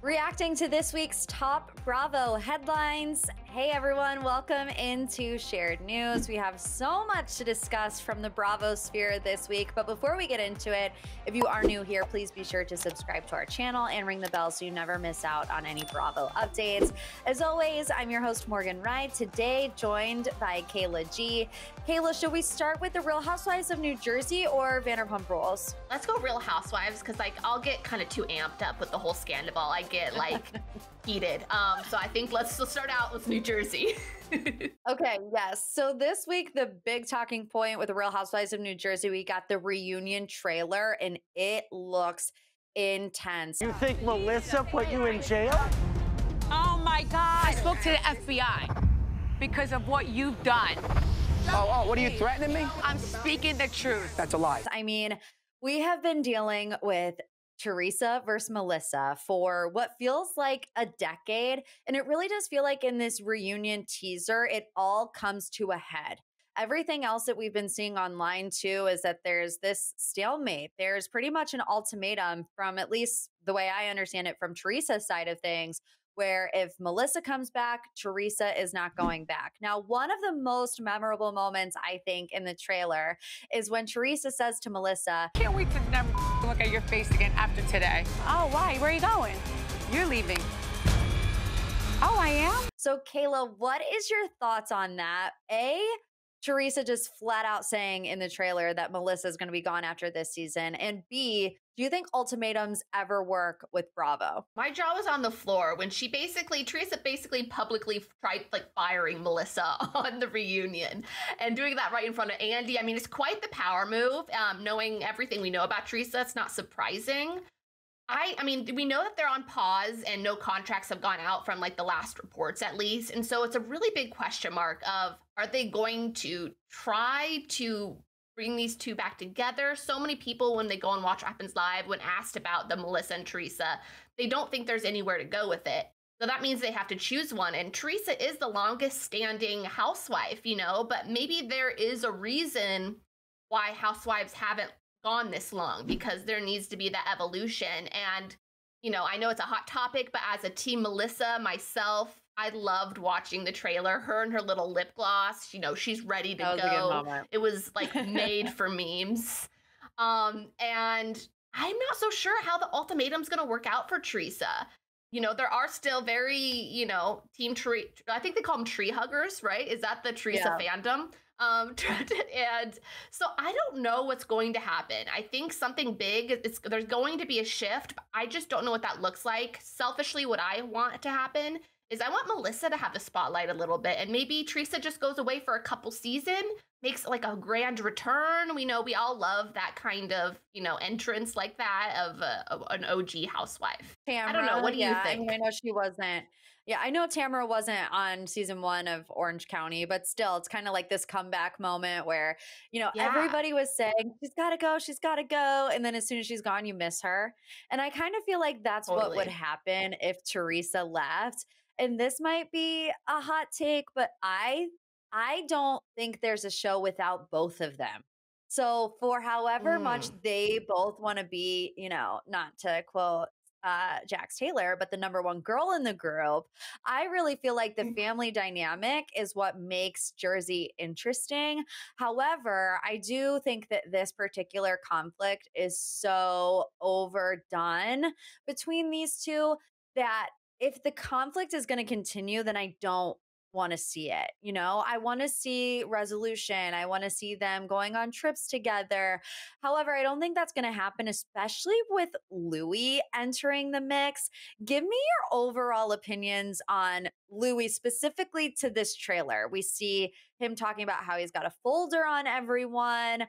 Reacting to this week's top Bravo headlines. Hey everyone, welcome into Shared News. We have so much to discuss from the Bravo sphere this week, but before we get into it, if you are new here, please be sure to subscribe to our channel and ring the bell so you never miss out on any Bravo updates. As always, I'm your host, Morgan Ride, today joined by Kayla G. Kayla, should we start with the Real Housewives of New Jersey or Vanderpump Rules? Let's go Real Housewives, because I'll get kind of too amped up with the whole scandoval. I get heated. So I think let's start out with New Jersey. Okay, yes. So this week, the big talking point with the Real Housewives of New Jersey, we got the reunion trailer and it looks intense. You think Melissa put you in jail? Oh my God. I spoke to the FBI because of what you've done. Oh, what are you threatening me? I'm speaking the truth. That's a lie. I mean, we have been dealing with Teresa versus Melissa for what feels like a decade. And it really does feel like in this reunion teaser, it all comes to a head. Everything else that we've been seeing online too is that there's this stalemate. There's pretty much an ultimatum from, at least the way I understand it, from Teresa's side of things, where if Melissa comes back, Teresa is not going back. Now, one of the most memorable moments, I think, in the trailer is when Teresa says to Melissa, Can't wait to never look at your face again after today. Oh, why? Where are you going? You're leaving. Oh, I am? So Kayla, what is your thoughts on that? Teresa just flat out saying in the trailer that Melissa is going to be gone after this season. And B, do you think ultimatums ever work with Bravo? My jaw was on the floor when Teresa basically publicly tried firing Melissa on the reunion and doing that right in front of Andy. I mean, it's quite the power move. Knowing everything we know about Teresa, it's not surprising. I mean, we know that they're on pause and no contracts have gone out from the last reports at least. And so it's a really big question mark of, are they going to try to bring these two back together? So many people, when they go and watch What Happens Live, when asked about the Melissa and Teresa, they don't think there's anywhere to go with it. So that means they have to choose one. And Teresa is the longest standing housewife, but maybe there is a reason why housewives haven't gone this long, because there needs to be that evolution. And I know it's a hot topic, but as a team Melissa myself, I loved watching the trailer. Her and her little lip gloss, she's ready to go. It was made for memes. And I'm not so sure how the ultimatum's gonna work out for Teresa. There are still very, team tree, I think they call them tree huggers, right? Is that the Teresa fandom? And so I don't know what's going to happen. I think something big, there's going to be a shift, but I just don't know what that looks like. Selfishly, what I want to happen is I want Melissa to have the spotlight a little bit, and maybe Teresa just goes away for a couple seasons, makes a grand return. We know we all love that kind of, entrance like that of an OG housewife. Tamara, I don't know. What do you think? I know she wasn't. Yeah, I know Tamara wasn't on season 1 of Orange County, but still, it's kind of like this comeback moment where, everybody was saying, she's got to go. And then as soon as she's gone, you miss her. And I kind of feel like that's what would happen if Teresa left. And this might be a hot take, but I don't think there's a show without both of them. So for however much they both want to be, not to quote Jax Taylor, but the #1 girl in the group, I really feel like the family dynamic is what makes Jersey interesting. However, I do think that this particular conflict is so overdone between these two that if the conflict is going to continue, then I don't want to see it. I want to see resolution. I want to see them going on trips together. However, I don't think that's going to happen, especially with Louis entering the mix. Give me your overall opinions on Louis, specifically to this trailer. We see him talking about how he's got a folder on everyone.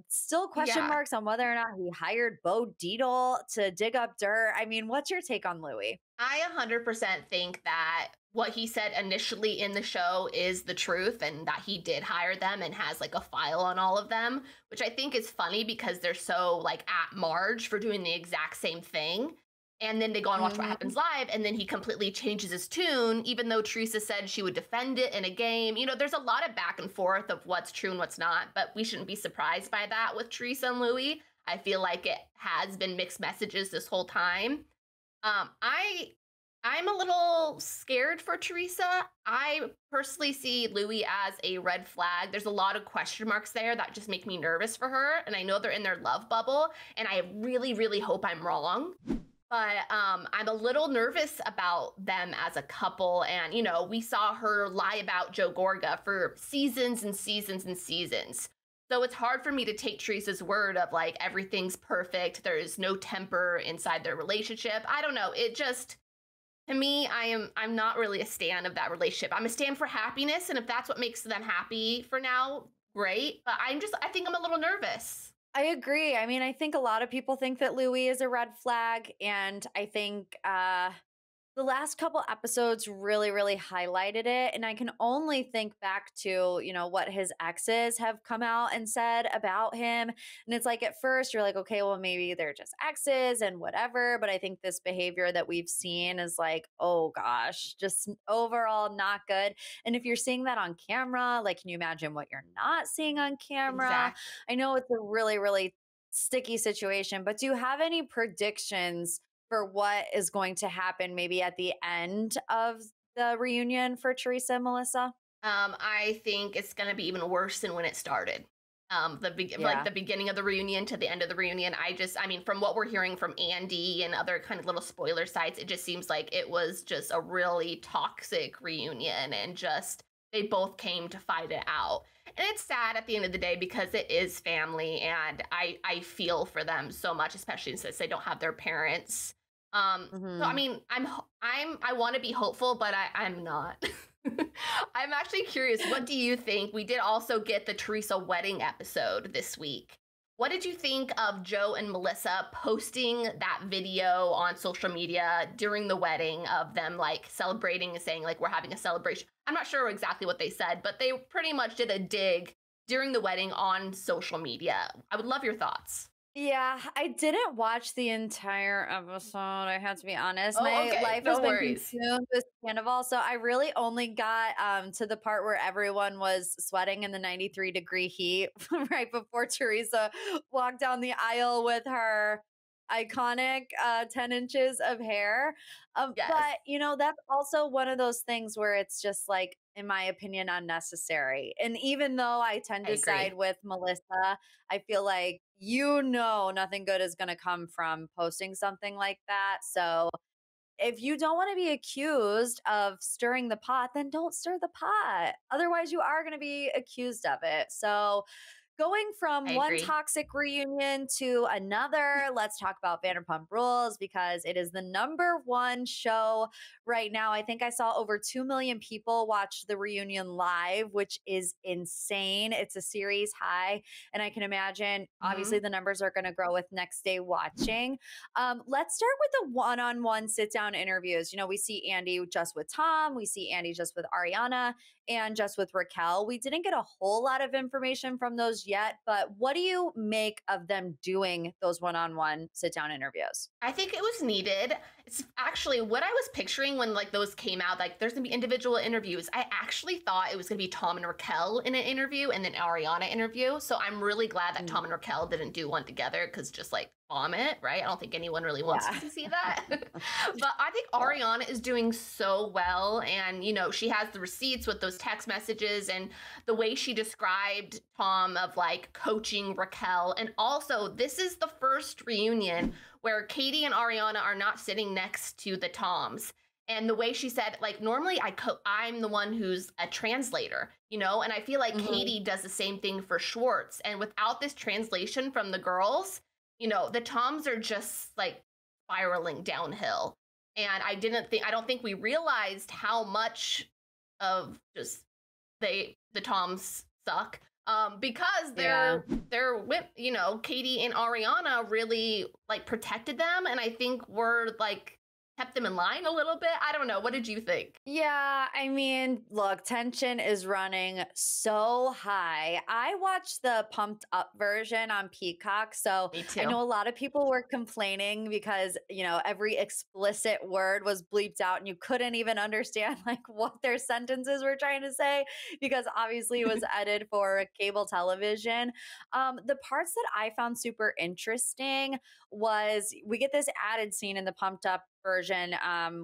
Still question marks on whether or not he hired Bo Dietl to dig up dirt. I mean, what's your take on Louis? I 100% think that what he said initially in the show is the truth, and that he did hire them and has a file on all of them, which I think is funny because they're so at Marge for doing the exact same thing. And then they go and watch What Happens Live, and then he completely changes his tune, even though Teresa said she would defend it in a game. There's a lot of back and forth of what's true and what's not, but we shouldn't be surprised by that with Teresa and Louis. I feel like it has been mixed messages this whole time. I'm a little scared for Teresa. I personally see Louis as a red flag. There's a lot of question marks there that just make me nervous for her. And I know they're in their love bubble. And I really, really hope I'm wrong. But I'm a little nervous about them as a couple. And, you know, we saw her lie about Joe Gorga for seasons and seasons and seasons. So it's hard for me to take Teresa's word of like, everything's perfect. There's no temper inside their relationship. I don't know. It just... To me, I'm not really a stan of that relationship. I'm a stan for happiness, and if that's what makes them happy for now, great. But I think I'm a little nervous. I agree. I mean, I think a lot of people think that Louis is a red flag, and I think the last couple episodes really, really highlighted it. And I can only think back to, you know, what his exes have come out and said about him. And it's like, at first you're like, okay, well, maybe they're just exes and whatever. But I think this behavior that we've seen is like, oh gosh, just overall not good. And if you're seeing that on camera, like, can you imagine what you're not seeing on camera? Exactly. I know it's a really, really sticky situation, but do you have any predictions for what is going to happen maybe at the end of the reunion for Teresa and Melissa? I think it's going to be even worse than when it started. Like the beginning of the reunion to the end of the reunion. I mean, from what we're hearing from Andy and other kind of little spoiler sites, it just seems like it was just a really toxic reunion and just they both came to fight it out. And it's sad at the end of the day because it is family and I feel for them so much, especially since they don't have their parents. So I mean, I want to be hopeful, but I'm not. I'm actually curious. What do you think? We did also get the Teresa wedding episode this week. What did you think of Joe and Melissa posting that video on social media during the wedding of them like celebrating and saying like, we're having a celebration? I'm not sure exactly what they said, but they pretty much did a dig during the wedding on social media. I would love your thoughts. Yeah, I didn't watch the entire episode. I have to be honest. Oh, My okay. life No has been worries. consumed with Scandoval, so I really only got to the part where everyone was sweating in the 93-degree heat right before Teresa walked down the aisle with her iconic 10 inches of hair. Yes. But, you know, that's also one of those things where it's just like, in my opinion, unnecessary. And even though I tend to side with Melissa, I feel like, you know, nothing good is going to come from posting something like that. So if you don't want to be accused of stirring the pot, then don't stir the pot. Otherwise, you are going to be accused of it. So going from one toxic reunion to another, let's talk about Vanderpump Rules because it is the #1 show right now. I think I saw over 2 million people watch the reunion live, which is insane. It's a series high. And I can imagine, obviously, the numbers are going to grow with next day watching. Let's start with the one-on-one sit-down interviews. You know, we see Andy just with Tom. We see Andy just with Ariana and just with Raquel. We didn't get a whole lot of information from those yet, but what do you make of them doing those one-on-one sit-down interviews? I think it was needed. It's actually what I was picturing when like those came out, like there's gonna be individual interviews. I actually thought it was gonna be Tom and Raquel in an interview and then Ariana interview. So I'm really glad that Tom and Raquel didn't do one together because just like vomit, right? I don't think anyone really wants to see that. But I think Ariana is doing so well. And, you know, she has the receipts with those text messages and the way she described Tom of like coaching Raquel. And also, this is the first reunion where Katie and Ariana are not sitting next to the Toms. And the way she said, like, normally I'm the one who's a translator, you know, and I feel like Katie does the same thing for Schwartz. And without this translation from the girls, you know, the Toms are just like spiraling downhill. And I don't think we realized how much of just the Toms suck. Because they're, you know, Katie and Ariana really like protected them. And I think we're like, kept them in line a little bit. I don't know. What did you think? Yeah, I mean, look, tension is running so high. I watched the pumped up version on Peacock. So Me too. I know a lot of people were complaining because, you know, every explicit word was bleeped out and you couldn't even understand like what their sentences were trying to say because obviously it was edited for cable television. The parts that I found super interesting was we get this added scene in the pumped up version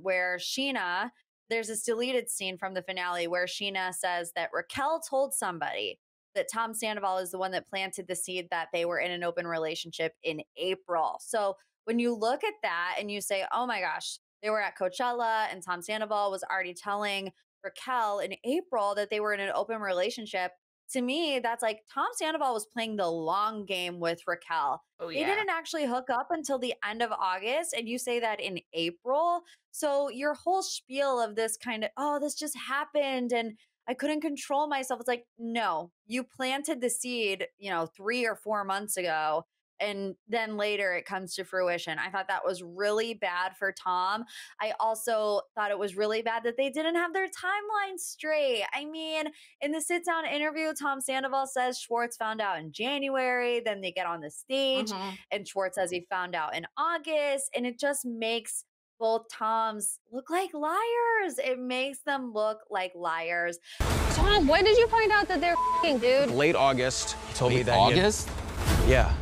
where Sheena, there's this deleted scene from the finale where Sheena says that Raquel told somebody that Tom Sandoval is the one that planted the seed that they were in an open relationship in April. So when you look at that and you say, oh my gosh, they were at Coachella and Tom Sandoval was already telling Raquel in April that they were in an open relationship. To me, that's like Tom Sandoval was playing the long game with Raquel. Oh, They yeah. didn't actually hook up until the end of August, and you say that in April. So your whole spiel of this kind of, oh, this just happened and I couldn't control myself. It's like, no, you planted the seed, 3 or 4 months ago. And then later it comes to fruition. I thought that was really bad for Tom. I also thought it was really bad that they didn't have their timeline straight. I mean, in the sit down interview, Tom Sandoval says Schwartz found out in January. Then they get on the stage and Schwartz says he found out in August. And it just makes both Toms look like liars. It makes them look like liars. Tom, when did you find out that they're f***ing, dude? Late August. He told me that. August? Yeah.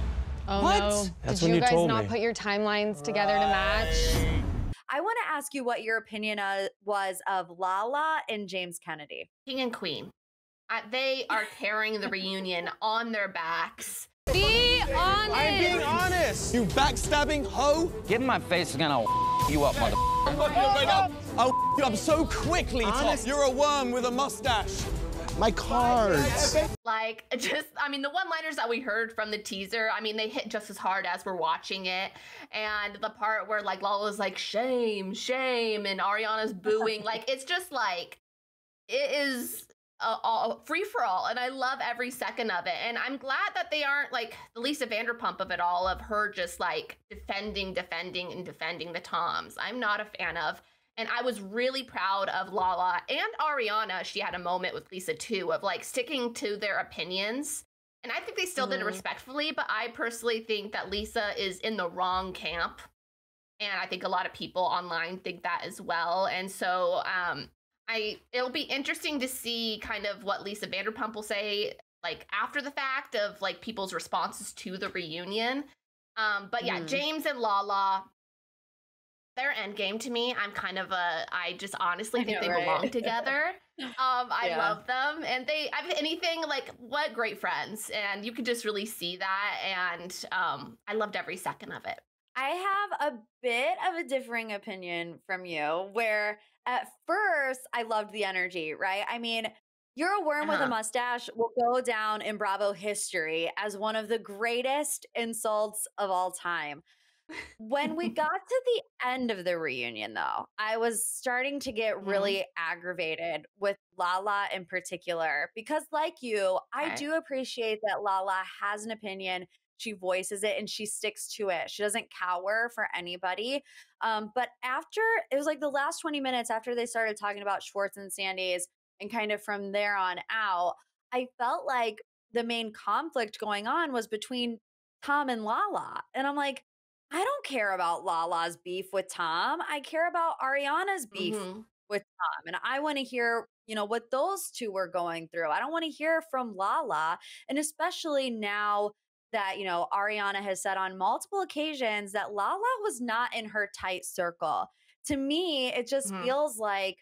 Oh, What? no. That's Did when you you guys told not me. put your timelines together to match? I want to ask you what your opinion was of Lala and James Kennedy. King and queen. They are carrying the reunion on their backs. Be honest. I'm being honest. You backstabbing hoe. Get in my face again, I'll you up, mother. I'll you up so quickly, Tom. You're a worm with a mustache. My cards. Like, the one-liners that we heard from the teaser, they hit just as hard as we're watching it. And the part where, like, Lala's like, shame, shame, and Ariana's booing. Like, it's just like, it is a free-for-all, and I love every second of it. And I'm glad that they aren't, like, the Lisa Vanderpump of it all, of her just, like, defending the Toms. I'm not a fan of. And I was really proud of Lala and Ariana. She had a moment with Lisa, too, of, like, sticking to their opinions. And I think they still did it respectfully, but I personally think that Lisa is in the wrong camp. And I think a lot of people online think that as well. And so it'll be interesting to see kind of what Lisa Vanderpump will say, like, after the fact of, like, people's responses to the reunion. But yeah, James and Lala, their end game to me, I just honestly think they belong together. I love them. And if anything, like, what great friends. And you could just really see that. And I loved every second of it. I have a bit of a differing opinion from you, where at first I loved the energy, right? I mean, you're a worm with a mustache will go down in Bravo history as one of the greatest insults of all time. When we got to the end of the reunion, though, I was starting to get really aggravated with Lala in particular, because like you, I do appreciate that Lala has an opinion. She voices it and she sticks to it. She doesn't cower for anybody. But after, it was like the last 20 minutes after they started talking about Schwartz and Sandy's, and kind of from there on out, I felt like the main conflict going on was between Tom and Lala. And I'm like, I don't care about Lala's beef with Tom. I care about Ariana's beef with Tom. And I want to hear, what those two were going through. I don't want to hear from Lala. And especially now that, Ariana has said on multiple occasions that Lala was not in her tight circle. To me, it just feels like,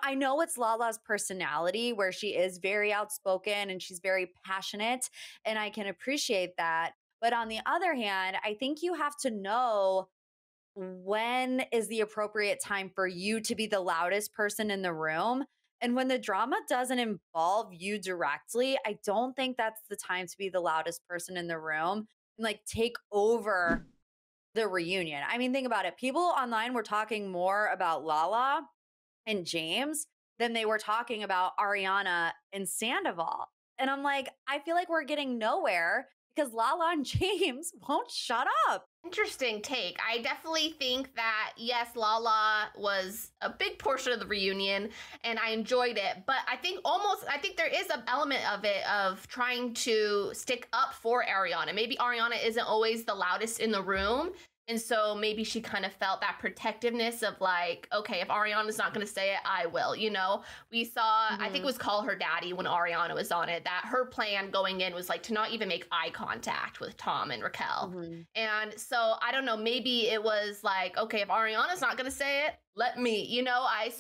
I know it's Lala's personality where she is very outspoken and she's very passionate, and I can appreciate that. But on the other hand, I think you have to know when is the appropriate time for you to be the loudest person in the room. And when the drama doesn't involve you directly, I don't think that's the time to be the loudest person in the room and, like, take over the reunion. I mean, think about it. People online were talking more about Lala and James than they were talking about Ariana and Sandoval. And I'm like, I feel like we're getting nowhere because Lala and James won't shut up. Interesting take. I definitely think that, yes, Lala was a big portion of the reunion and I enjoyed it. But I think there is an element of it of trying to stick up for Ariana. Maybe Ariana isn't always the loudest in the room. And so maybe she kind of felt that protectiveness of like, okay, if Ariana's not going to say it, I will. You know, we saw, I think it was Call Her Daddy when Ariana was on it, that her plan going in was like to not even make eye contact with Tom and Raquel. And so I don't know, maybe it was like, okay, if Ariana's not going to say it, let me, you know, I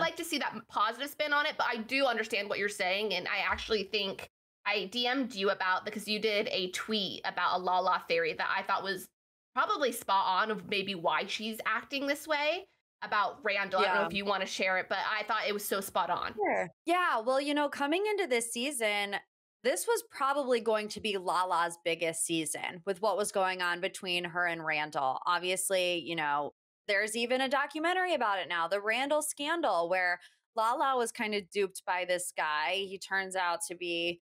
like to see that positive spin on it, but I do understand what you're saying. And I actually think I DM'd you about, because you did a tweet about a Lala theory that I thought was probably spot on of maybe why she's acting this way about Randall. I don't know if you want to share it, but I thought it was so spot on. Sure. Yeah. Well, you know, coming into this season, this was probably going to be Lala's biggest season with what was going on between her and Randall. Obviously, you know, there's even a documentary about it now, the Randall scandal, where Lala was kind of duped by this guy. He turns out to be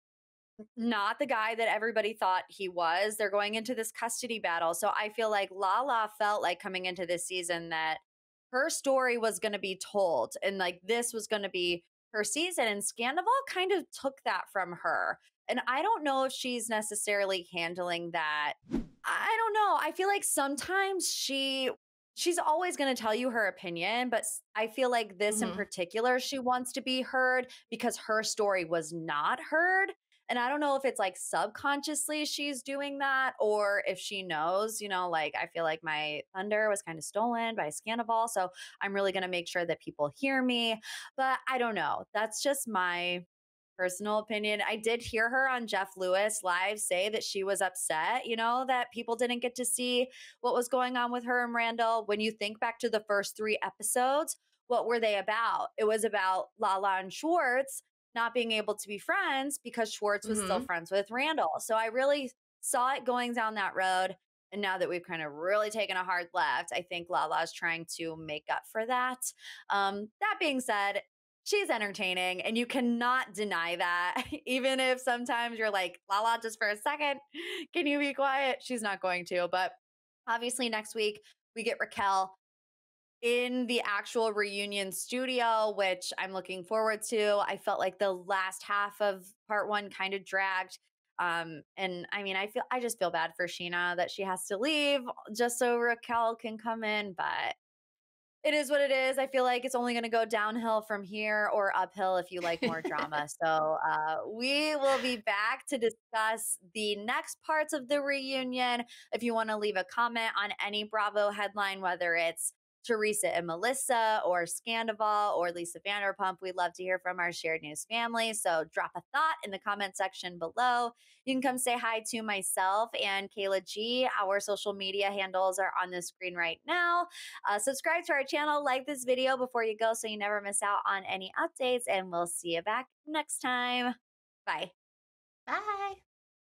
not the guy that everybody thought he was. They're going into this custody battle. So I feel like Lala felt like coming into this season that her story was going to be told and like this was going to be her season. And Scandoval kind of took that from her. And I don't know if she's necessarily handling that. I don't know. I feel like sometimes she's always going to tell you her opinion, but I feel like this in particular, she wants to be heard because her story was not heard. And I don't know if it's like subconsciously she's doing that or if she knows, you know, like I feel like my thunder was kind of stolen by Scandoval. So I'm really going to make sure that people hear me. But I don't know. That's just my personal opinion. I did hear her on Jeff Lewis live say that she was upset, you know, that people didn't get to see what was going on with her and Randall. When you think back to the first 3 episodes, what were they about? It was about Lala and Schwartz not being able to be friends because Schwartz was still friends with Randall. So I really saw it going down that road. And now that we've kind of really taken a hard left, I think Lala is trying to make up for that. That being said, she's entertaining and you cannot deny that. Even if sometimes you're like, Lala, just for a second, can you be quiet? She's not going to. But obviously next week we get Raquel in the actual reunion studio, which I'm looking forward to. I felt like the last half of part 1 kind of dragged. And I mean, I just feel bad for Sheena that she has to leave just so Raquel can come in, but it is what it is. I feel like it's only going to go downhill from here or uphill if you like more drama. So we will be back to discuss the next parts of the reunion. If you want to leave a comment on any Bravo headline, whether it's Teresa and Melissa or Scandoval or Lisa Vanderpump, we'd love to hear from our Shared News family. So drop a thought in the comment section below. You can come say hi to myself and Kayla G. Our social media handles are on the screen right now. Subscribe to our channel, like this video before you go so you never miss out on any updates, and we'll see you back next time. Bye. Bye.